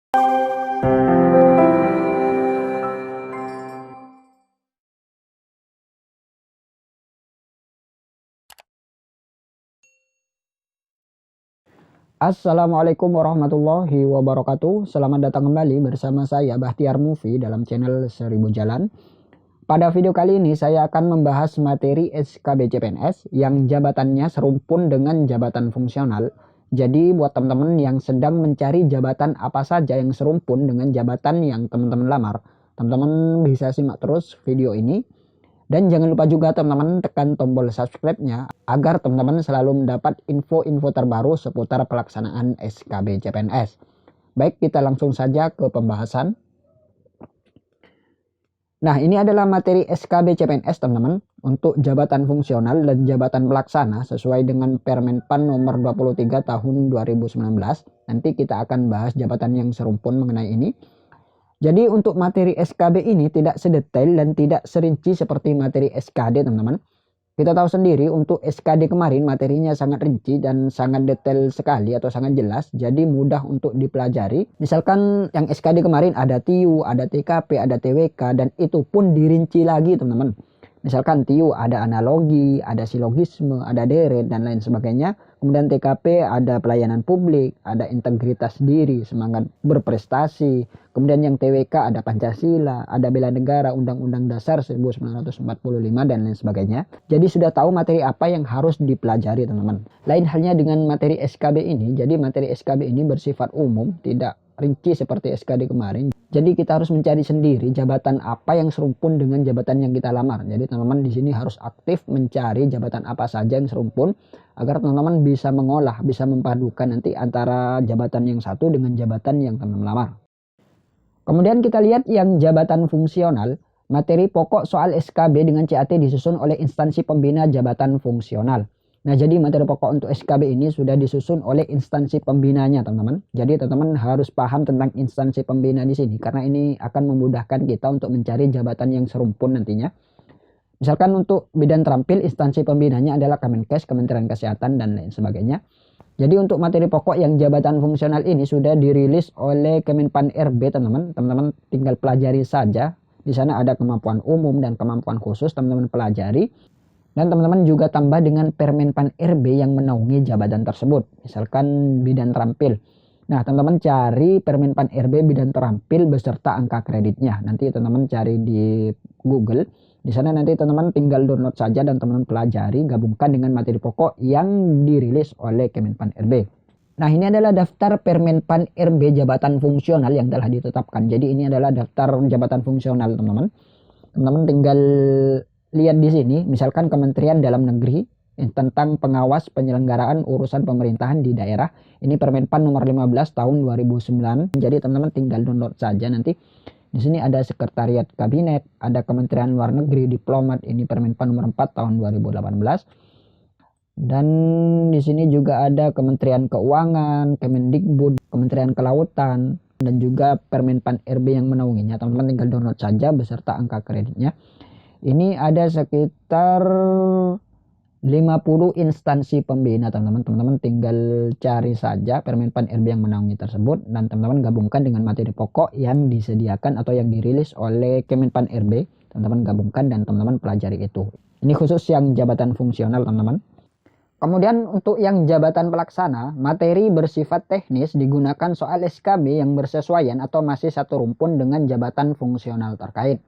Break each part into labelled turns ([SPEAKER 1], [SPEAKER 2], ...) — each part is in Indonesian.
[SPEAKER 1] Assalamualaikum warahmatullahi wabarakatuh. Selamat datang kembali bersama saya Bahtiar Movie dalam channel 1000 Jalan. Pada video kali ini saya akan membahas materi SKB CPNS yang jabatannya serumpun dengan jabatan fungsional. Jadi buat teman-teman yang sedang mencari jabatan apa saja yang serumpun dengan jabatan yang teman-teman lamar, teman-teman bisa simak terus video ini. Dan jangan lupa juga teman-teman tekan tombol subscribe-nya agar teman-teman selalu mendapat info-info terbaru seputar pelaksanaan SKB CPNS. Baik, kita langsung saja ke pembahasan. Nah, ini adalah materi SKB CPNS teman-teman untuk jabatan fungsional dan jabatan pelaksana sesuai dengan Permenpan nomor 23 tahun 2019. Nanti kita akan bahas jabatan yang serumpun mengenai ini. Jadi untuk materi SKB ini tidak sedetail dan tidak serinci seperti materi SKD teman-teman. Kita tahu sendiri untuk SKD kemarin materinya sangat rinci dan sangat detail sekali atau sangat jelas. Jadi mudah untuk dipelajari. Misalkan yang SKD kemarin ada TIU, ada TKP, ada TWK dan itu pun dirinci lagi teman-teman. Misalkan TIU ada analogi, ada silogisme, ada deret dan lain sebagainya. Kemudian TKP ada pelayanan publik, ada integritas diri, semangat berprestasi. Kemudian yang TWK ada Pancasila, ada bela negara, Undang-Undang Dasar 1945 dan lain sebagainya. Jadi sudah tahu materi apa yang harus dipelajari teman-teman. Lain halnya dengan materi SKB ini. Jadi materi SKB ini bersifat umum, tidak rinci seperti SKD kemarin. Jadi kita harus mencari sendiri jabatan apa yang serumpun dengan jabatan yang kita lamar. Jadi teman-teman di sini harus aktif mencari jabatan apa saja yang serumpun agar teman-teman bisa mengolah, bisa mempadukan nanti antara jabatan yang satu dengan jabatan yang teman-teman lamar. Kemudian kita lihat yang jabatan fungsional. Materi pokok soal SKB dengan CAT disusun oleh instansi pembina jabatan fungsional. Nah, jadi materi pokok untuk SKB ini sudah disusun oleh instansi pembinanya, teman-teman. Jadi teman-teman harus paham tentang instansi pembina di sini karena ini akan memudahkan kita untuk mencari jabatan yang serumpun nantinya. Misalkan untuk bidang terampil, instansi pembinanya adalah Kemenkes, Kementerian Kesehatan dan lain sebagainya. Jadi untuk materi pokok yang jabatan fungsional ini sudah dirilis oleh Kemenpan RB, teman-teman. Teman-teman tinggal pelajari saja. Di sana ada kemampuan umum dan kemampuan khusus, teman-teman pelajari. Dan teman-teman juga tambah dengan Permenpan RB yang menaungi jabatan tersebut. Misalkan bidang terampil. Nah, teman-teman cari Permenpan RB bidang terampil beserta angka kreditnya. Nanti teman-teman cari di Google. Di sana nanti teman-teman tinggal download saja dan teman-teman pelajari, gabungkan dengan materi pokok yang dirilis oleh Kemenpan RB. Nah, ini adalah daftar Permenpan RB jabatan fungsional yang telah ditetapkan. Jadi ini adalah daftar jabatan fungsional, teman-teman. Teman-teman tinggal lihat di sini, misalkan Kementerian Dalam Negeri tentang pengawas penyelenggaraan urusan pemerintahan di daerah. Ini Permenpan nomor 15 tahun 2009. Jadi teman-teman tinggal download saja nanti. Di sini ada Sekretariat Kabinet, ada Kementerian Luar Negeri, Diplomat, ini Permenpan nomor 4 tahun 2018. Dan di sini juga ada Kementerian Keuangan, Kemendikbud, Kementerian Kelautan, dan juga Permenpan RB yang menaunginya. Teman-teman tinggal download saja beserta angka kreditnya. Ini ada sekitar 50 instansi pembina, teman-teman. Teman-teman tinggal cari saja Permenpan RB yang menaungi tersebut dan teman-teman gabungkan dengan materi pokok yang disediakan atau yang dirilis oleh Kemenpan RB. Teman-teman gabungkan dan teman-teman pelajari itu. Ini khusus yang jabatan fungsional, teman-teman. Kemudian untuk yang jabatan pelaksana, materi bersifat teknis digunakan soal SKB yang bersesuaian atau masih satu rumpun dengan jabatan fungsional terkait.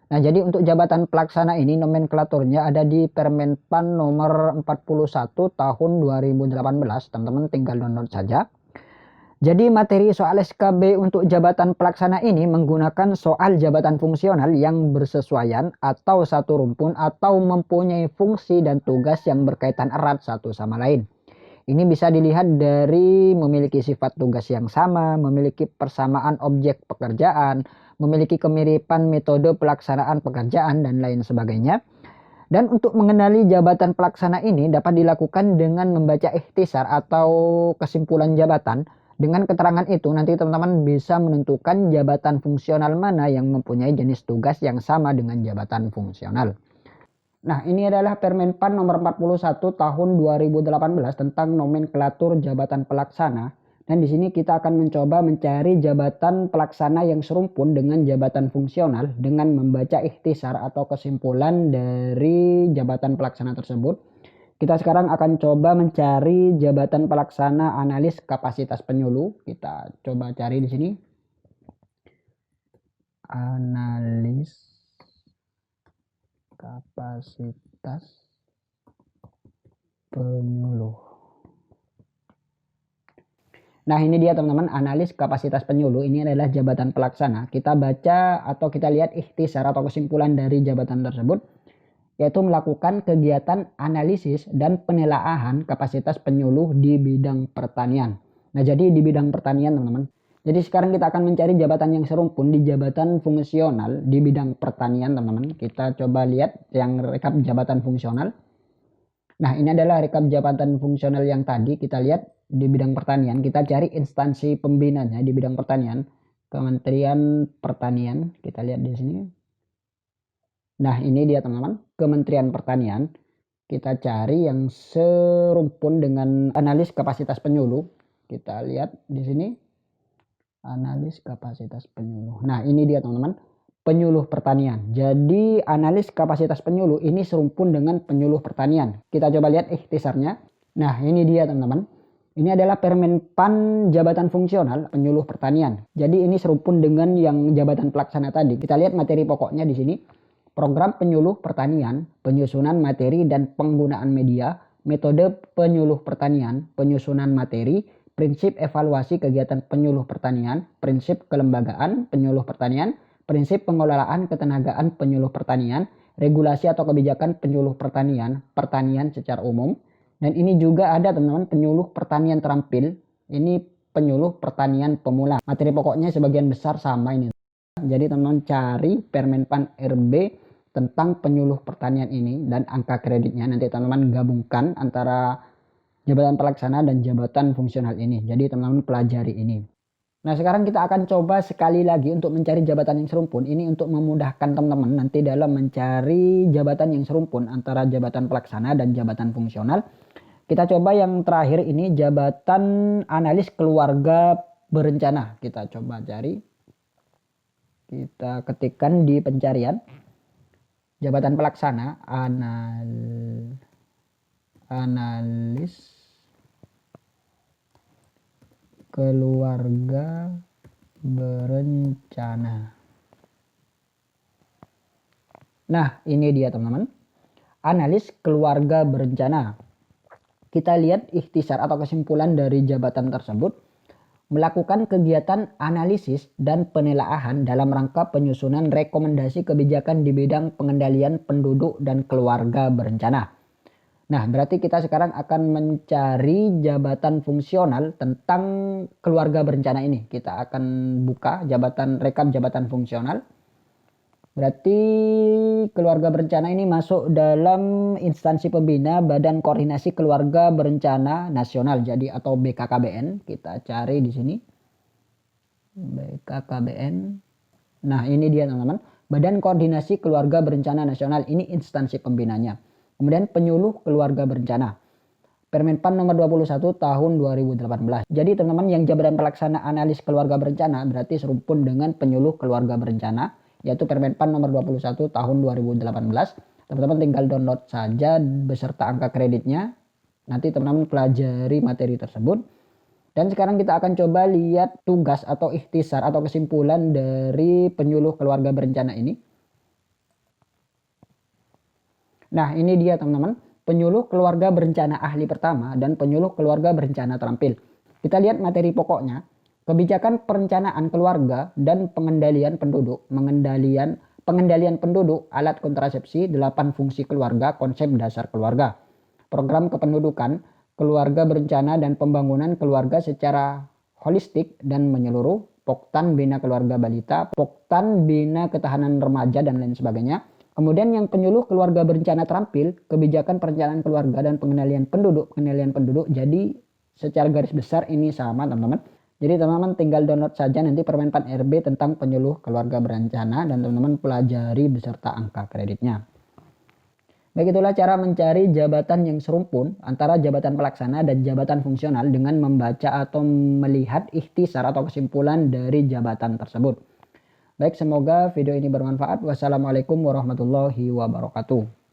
[SPEAKER 1] Nah, jadi untuk jabatan pelaksana ini nomenklaturnya ada di Permenpan nomor 41 tahun 2018. Teman-teman tinggal download saja. Jadi materi soal SKB untuk jabatan pelaksana ini menggunakan soal jabatan fungsional yang bersesuaian atau satu rumpun atau mempunyai fungsi dan tugas yang berkaitan erat satu sama lain. Ini bisa dilihat dari memiliki sifat tugas yang sama, memiliki persamaan objek pekerjaan, memiliki kemiripan metode pelaksanaan pekerjaan dan lain sebagainya. Dan untuk mengenali jabatan pelaksana ini dapat dilakukan dengan membaca ikhtisar atau kesimpulan jabatan. Dengan keterangan itu nanti teman-teman bisa menentukan jabatan fungsional mana yang mempunyai jenis tugas yang sama dengan jabatan fungsional. Nah, ini adalah Permenpan nomor 41 tahun 2018 tentang nomenklatur jabatan pelaksana. Dan di sini kita akan mencoba mencari jabatan pelaksana yang serumpun dengan jabatan fungsional dengan membaca ikhtisar atau kesimpulan dari jabatan pelaksana tersebut. Kita sekarang akan coba mencari jabatan pelaksana analis kapasitas penyuluh. Kita coba cari di sini. Analis kapasitas penyuluh. Nah, ini dia teman-teman, analis kapasitas penyuluh. Ini adalah jabatan pelaksana. Kita baca atau kita lihat ikhtisar atau kesimpulan dari jabatan tersebut, yaitu melakukan kegiatan analisis dan penelaahan kapasitas penyuluh di bidang pertanian. Nah, jadi di bidang pertanian teman-teman. Jadi sekarang kita akan mencari jabatan yang serumpun di jabatan fungsional di bidang pertanian teman-teman. Kita coba lihat yang rekap jabatan fungsional. Nah, ini adalah rekap jabatan fungsional yang tadi kita lihat di bidang pertanian. Kita cari instansi pembinanya di bidang pertanian, Kementerian Pertanian. Kita lihat di sini. Nah, ini dia teman-teman, Kementerian Pertanian. Kita cari yang serumpun dengan analis kapasitas penyuluh. Kita lihat di sini, analis kapasitas penyuluh. Nah, ini dia teman-teman, penyuluh pertanian. Jadi analis kapasitas penyuluh ini serumpun dengan penyuluh pertanian. Kita coba lihat ikhtisarnya. Nah, ini dia teman-teman. Ini adalah Permenpan jabatan fungsional penyuluh pertanian. Jadi ini serumpun dengan yang jabatan pelaksana tadi. Kita lihat materi pokoknya di sini. Program penyuluh pertanian, penyusunan materi dan penggunaan media, metode penyuluh pertanian, penyusunan materi, prinsip evaluasi kegiatan penyuluh pertanian, prinsip kelembagaan penyuluh pertanian, prinsip pengelolaan ketenagaan penyuluh pertanian, regulasi atau kebijakan penyuluh pertanian, pertanian secara umum. Dan ini juga ada teman-teman penyuluh pertanian terampil. Ini penyuluh pertanian pemula. Materi pokoknya sebagian besar sama ini. Jadi teman-teman cari Permenpan RB tentang penyuluh pertanian ini dan angka kreditnya. Nanti teman-teman gabungkan antara jabatan pelaksana dan jabatan fungsional ini. Jadi teman-teman pelajari ini. Nah, sekarang kita akan coba sekali lagi untuk mencari jabatan yang serumpun. Ini untuk memudahkan teman-teman nanti dalam mencari jabatan yang serumpun antara jabatan pelaksana dan jabatan fungsional. Kita coba yang terakhir ini, jabatan analis keluarga berencana. Kita coba cari. Kita ketikkan di pencarian. Jabatan pelaksana, analis keluarga berencana. Nah, ini dia teman-teman. Analis keluarga berencana. Kita lihat ikhtisar atau kesimpulan dari jabatan tersebut. Melakukan kegiatan analisis dan penelaahan dalam rangka penyusunan rekomendasi kebijakan di bidang pengendalian penduduk dan keluarga berencana. Nah, berarti kita sekarang akan mencari jabatan fungsional tentang keluarga berencana ini. Kita akan buka rekap jabatan fungsional. Berarti keluarga berencana ini masuk dalam instansi pembina Badan Koordinasi Keluarga Berencana Nasional, jadi atau BKKBN. Kita cari di sini BKKBN. Nah, ini dia teman-teman, Badan Koordinasi Keluarga Berencana Nasional. Ini instansi pembinanya. Kemudian penyuluh keluarga berencana, Permenpan nomor 21 tahun 2018. Jadi teman-teman, yang jabatan pelaksana analis keluarga berencana berarti serumpun dengan penyuluh keluarga berencana, yaitu Permenpan nomor 21 tahun 2018. Teman-teman tinggal download saja beserta angka kreditnya. Nanti teman-teman pelajari materi tersebut. Dan sekarang kita akan coba lihat tugas atau ikhtisar atau kesimpulan dari penyuluh keluarga berencana ini. Nah, ini dia teman-teman, penyuluh keluarga berencana ahli pertama dan penyuluh keluarga berencana terampil. Kita lihat materi pokoknya. Kebijakan perencanaan keluarga dan pengendalian penduduk, pengendalian penduduk, alat kontrasepsi, 8 fungsi keluarga, konsep dasar keluarga. Program kependudukan, keluarga berencana dan pembangunan keluarga secara holistik dan menyeluruh, Poktan Bina Keluarga Balita, Poktan Bina Ketahanan Remaja dan lain sebagainya. Kemudian yang penyuluh keluarga berencana terampil, kebijakan perencanaan keluarga dan pengendalian penduduk. Jadi secara garis besar ini sama teman-teman. Jadi teman-teman tinggal download saja nanti Permenpan RB tentang penyuluh keluarga berencana dan teman-teman pelajari beserta angka kreditnya. Baik, itulah cara mencari jabatan yang serumpun antara jabatan pelaksana dan jabatan fungsional dengan membaca atau melihat ikhtisar atau kesimpulan dari jabatan tersebut. Baik, semoga video ini bermanfaat. Wassalamualaikum warahmatullahi wabarakatuh.